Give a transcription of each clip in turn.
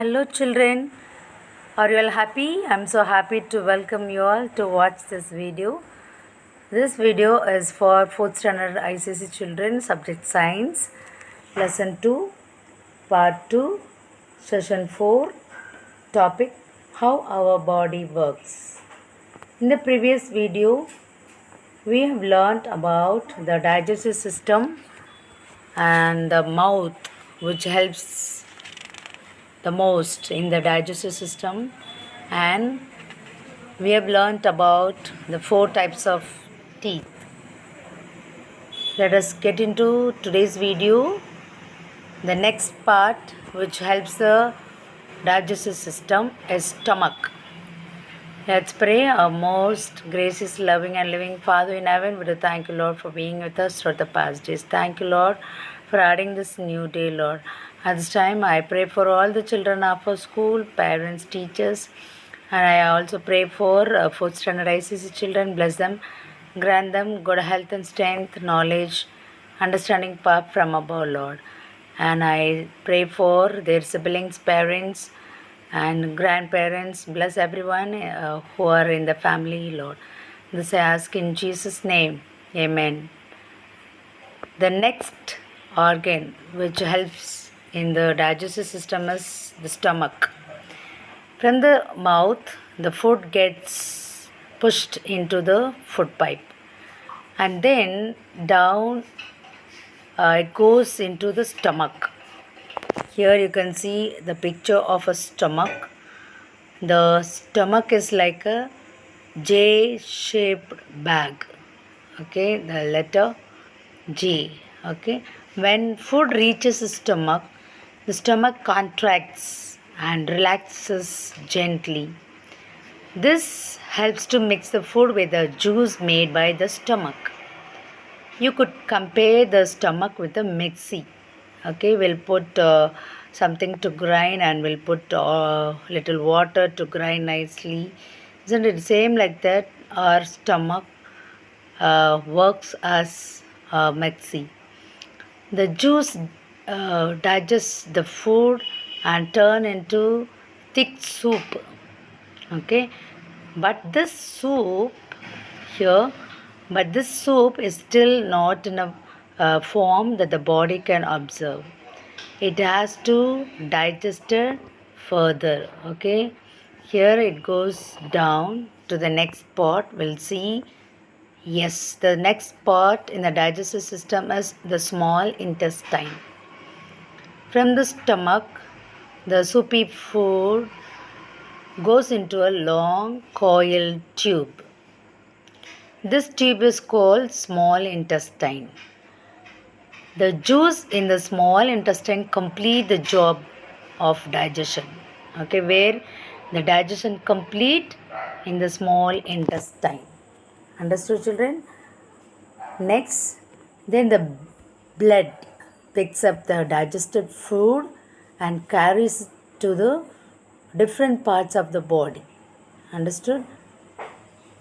Hello, children. Are you all happy? I'm so happy to welcome you all to watch this video. This video is for 4th standard ICC children, subject science, lesson 2, part 2, session 4, topic how our body works. In the previous video, we have learned about the digestive system and the mouth, which helps the most in the digestive system, and we have learnt about the 4 types of teeth. Let us get into today's video. The next part which helps the digestive system is stomach. Let's pray. Our most gracious, loving and living Father in heaven, we do thank you, Lord, for being with us throughout the past days. Thank you, Lord, for adding this new day, Lord. At this time, I pray for all the children of our school, parents, teachers, and I also pray for 4th standard ICC children. Bless them, grant them good health and strength, knowledge, understanding power from above, Lord. And I pray for their siblings, parents, and grandparents. Bless everyone who are in the family, Lord. This I ask in Jesus' name. Amen. The next organ which helps in the digestive system is the stomach. From the mouth, the food gets pushed into the food pipe, and then down it goes into the stomach. Here you can see the picture of a stomach. The stomach is like a J-shaped bag. Okay, the letter J. Okay, when food reaches the stomach contracts and relaxes gently. This helps to mix the food with the juice made by the stomach. You could compare the stomach with a mixie. Okay, we'll put something to grind and we'll put little water to grind nicely. Isn't it same like that? Our stomach works as a mixie. The juice digests the food and turn into thick soup. Okay, but this soup here, but this soup is still not in a form that the body can observe. It has to digest it further. Okay, here it goes down to the next part. We'll see. Yes, the next part in the digestive system is the small intestine. From the stomach, the soupy food goes into a long coiled tube. This tube is called small intestine. The juice in the small intestine complete the job of digestion. Okay, where the digestion complete in the small intestine. Understood, children? Next, then the blood picks up the digested food and carries to the different parts of the body. Understood?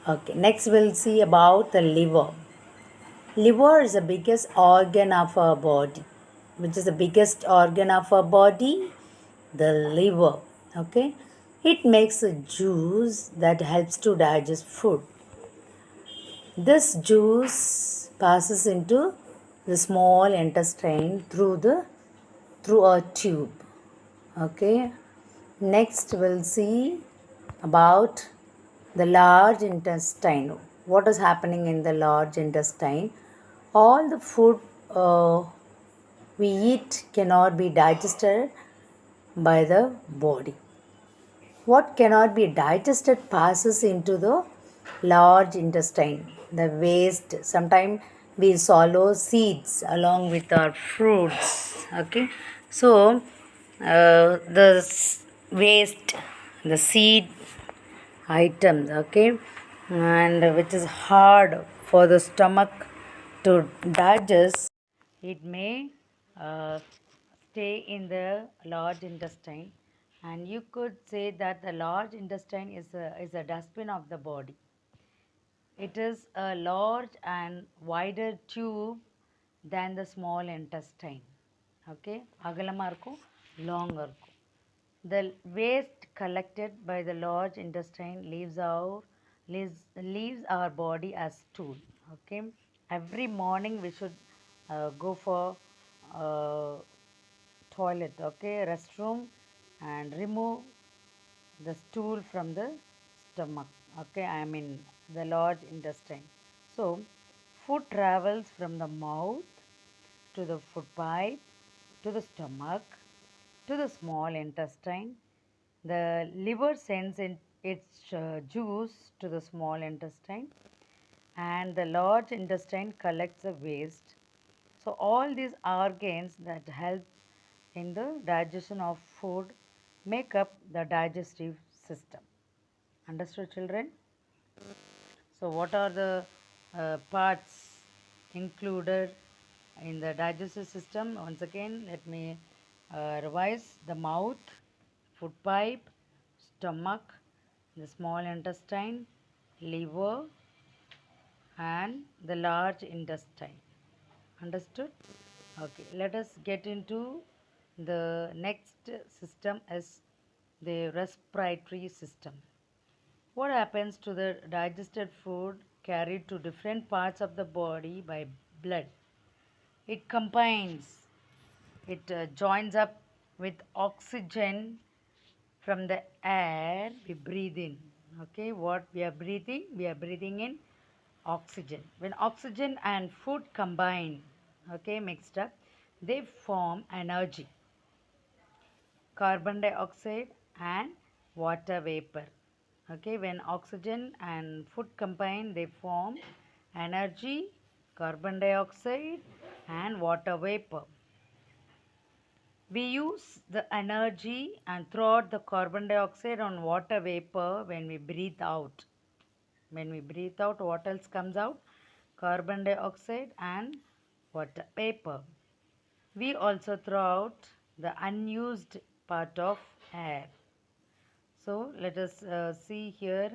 Okay, next we'll see about the liver. Liver is the biggest organ of our body. Which is the biggest organ of our body? The liver. Okay, it makes a juice that helps to digest food. This juice passes into the small intestine through a tube. Okay, next we'll see about the large intestine. What is happening in the large intestine? All the food we eat cannot be digested by the body. What cannot be digested passes into the large intestine, the waste. Sometimes we swallow seeds along with our fruits. Okay, so waste, the seed items, okay, and which is hard for the stomach to digest, it may stay in the large intestine, and you could say that the large intestine is a dustbin of the body. It is a large and wider tube than the small intestine. Okay, அகலமாக இருக்கும் லாங்காக இருக்கும். The waste collected by the large intestine leaves our body as stool. Okay, every morning we should go for uh, toilet. Okay, restroom, and remove the stool from the stomach. Okay, I mean the large intestine. So, food travels from the mouth to the food pipe to the stomach to the small intestine. The liver sends in its juice to the small intestine, and the large intestine collects the waste. So, all these organs that help in the digestion of food make up the digestive system. Understood, children? So, what are the parts included in the digestive system? Once again, let me revise: the mouth, food pipe, stomach, the small intestine, liver, and the large intestine. Understood? Okay, let us get into the next system as the respiratory system. What happens to the digested food carried to different parts of the body by blood? It combines, it joins up with oxygen from the air we breathe in. Okay, what we are breathing? We are breathing in oxygen. When oxygen and food combine, okay, mixed up, they form energy, carbon dioxide and water vapor. Okay, when oxygen and food combine, they form energy, carbon dioxide, and water vapor. We use the energy and throw out the carbon dioxide and water vapor when we breathe out. When we breathe out, what else comes out? Carbon dioxide and water vapor. We also throw out the unused part of air. So let us see here: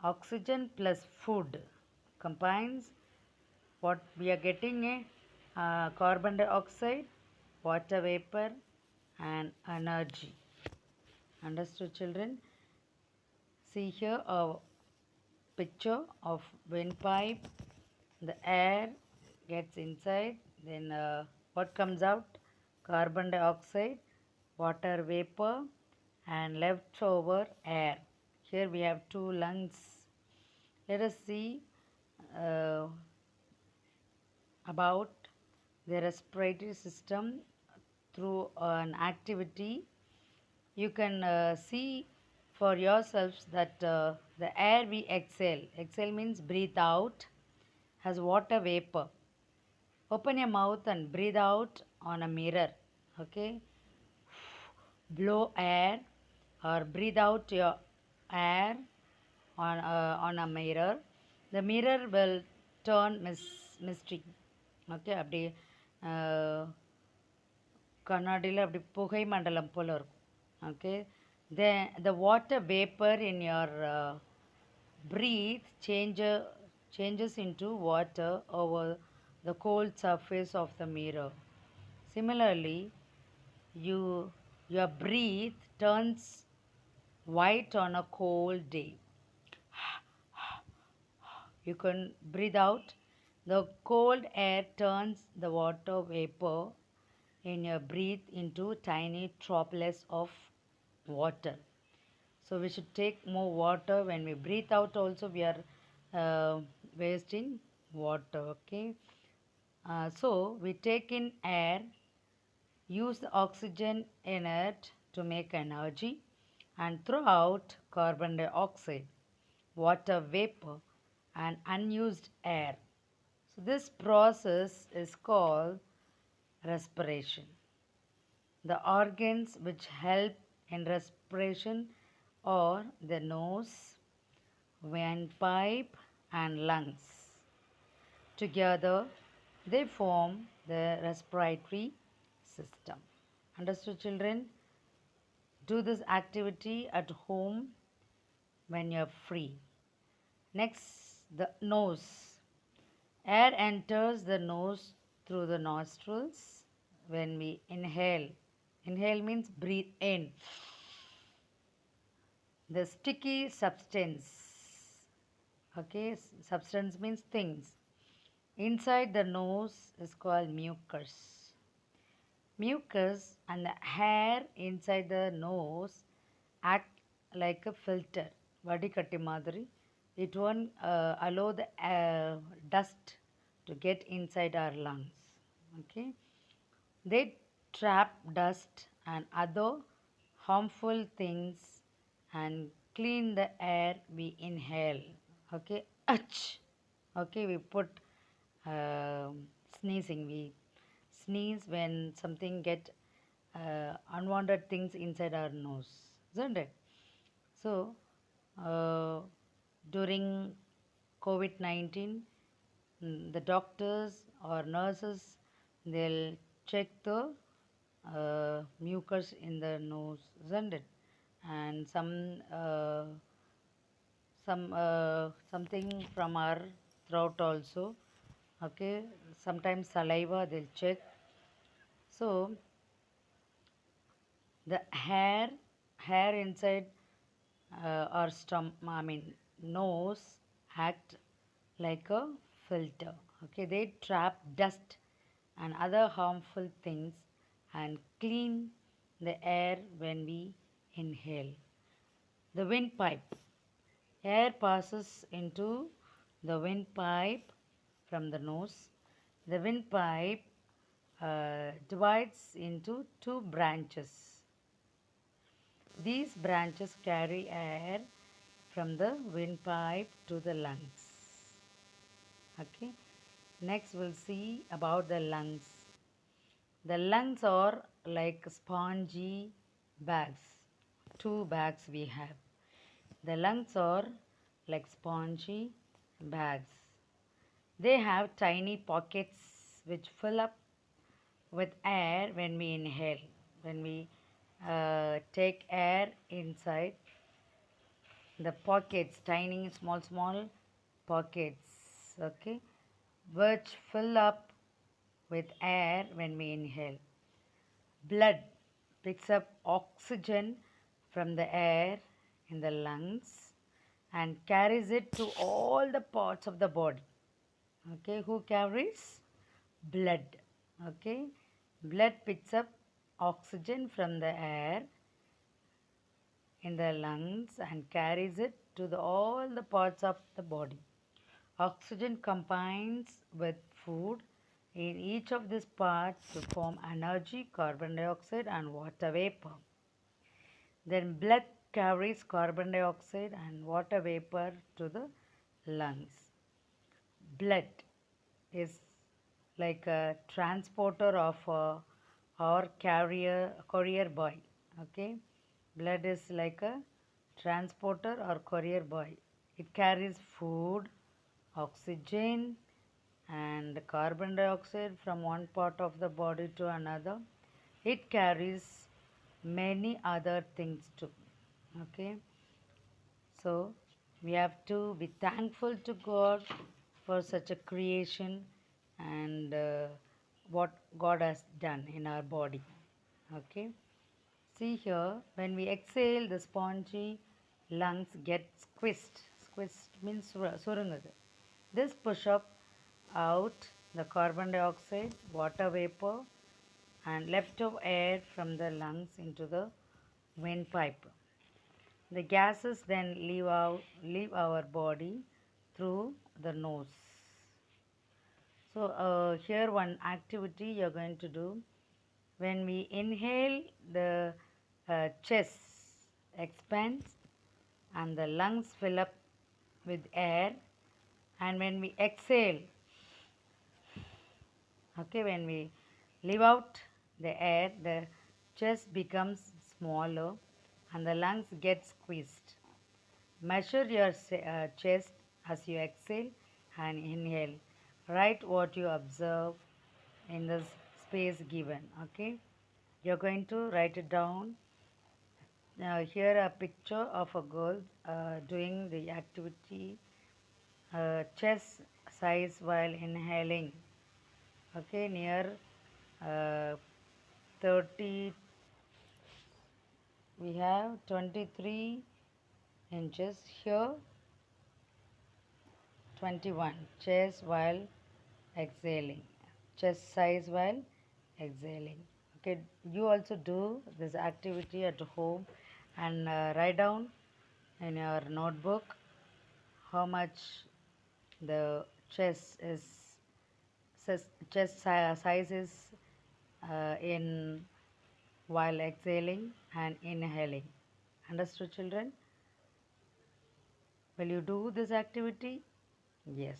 oxygen plus food combines what we are getting: a carbon dioxide, water vapor, and energy. Understood, children? See here a picture of windpipe. The air gets inside, then what comes out? Carbon dioxide, water vapor, and leftover air. Here we have two lungs. Let us see uh, about the respiratory system through an activity. You can see for yourselves that the air we exhale means breathe out, has water vapor. Open your mouth and breathe out on a mirror. Okay, blow air or breathe out your air on a mirror. The mirror will turn misty. Okay, அப்படி கண்ணாடியில் அப்படி புகை மண்டலம் போல் இருக்கும். Okay, the water vapor in your breathe changes into water over the cold surface of the mirror. Similarly, you your breath turns white on a cold day. You can breathe out. The cold air turns the water vapor in your breath into tiny droplets of water. So we should take more water. When we breathe out also we are wasting water. Okay. So we take in air, use the oxygen in it to make energy, and throw out carbon dioxide, water vapor, and unused air. So this process is called respiration. The organs which help in respiration are the nose, windpipe, and lungs. Together, they form the respiratory system. Understood, children? Do this activity at home when you're free. Next, the nose. Air enters the nose through the nostrils when we inhale. Inhale means breathe in. The sticky substance. Okay, substance means things. Inside the nose is called mucus. Mucus and the hair inside the nose act like a filter. Vadikatti madri. It won't allow the dust to get inside our lungs. Okay. They trap dust and other harmful things and clean the air we inhale. Okay. Ach. Okay. We put sneezing. We sneeze when something get unwanted things inside our nose, isn't it? So, uh, during COVID 19, the doctors or nurses they'll check the mucus in the nose, isn't it? And something from our throat also. Okay, sometimes saliva they'll check. So the hair inside our stomach, I mean nose, act like a filter. Okay, they trap dust and other harmful things and clean the air when we inhale. The windpipe. Air passes into the windpipe from the nose. The windpipe divides into two branches. These branches carry air from the windpipe to the lungs. Okay. Next, we'll see about the lungs. The lungs are like spongy bags. Two bags we have. The lungs are like spongy bags. They have tiny pockets which fill up with air when we inhale. When we take air inside, the pockets, tiny, small pockets, okay, which fill up with air when we inhale. Blood picks up oxygen from the air in the lungs and carries it to all the parts of the body. Okay, who carries? Blood. Okay, blood picks up oxygen from the air in the lungs and carries it to all the parts of the body. Oxygen combines with food in each of these parts to form energy, carbon dioxide, and water vapor. Then blood carries carbon dioxide and water vapor to the lungs. Blood is like a transporter of or courier boy. Okay, blood is like a transporter or courier boy. It carries food, oxygen, and carbon dioxide from one part of the body to another. It carries many other things too. Okay, so we have to be thankful to God for such a creation and what God has done in our body. Okay, see here, when we exhale, the spongy lungs get squeezed. Squeezed means surungudu. This push up out the carbon dioxide, water vapor, and leftover air from the lungs into the windpipe. The gases then leave our body through the nose. So here one activity you're going to do. When we inhale, the chest expands and the lungs fill up with air. And when we exhale, okay, when we leave out the air, the chest becomes smaller and the lungs get squeezed. Measure your chest as you exhale and inhale. Write what you observe in the space given. Okay, you're going to write it down. Now, here a picture of a girl doing the activity chest size while inhaling. Okay, near uh, 30 we have 23 inches here, 21 chest while exhaling, chest size while exhaling. Okay, you also do this activity at home and write down in your notebook how much the size is in while exhaling and inhaling. Understood, children? Will you do this activity? Yes.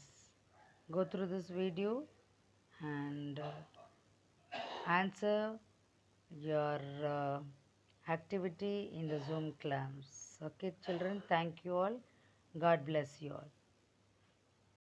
Go through this video and answer your activity in the Zoom class. Okay, children, thank you all. God bless you all.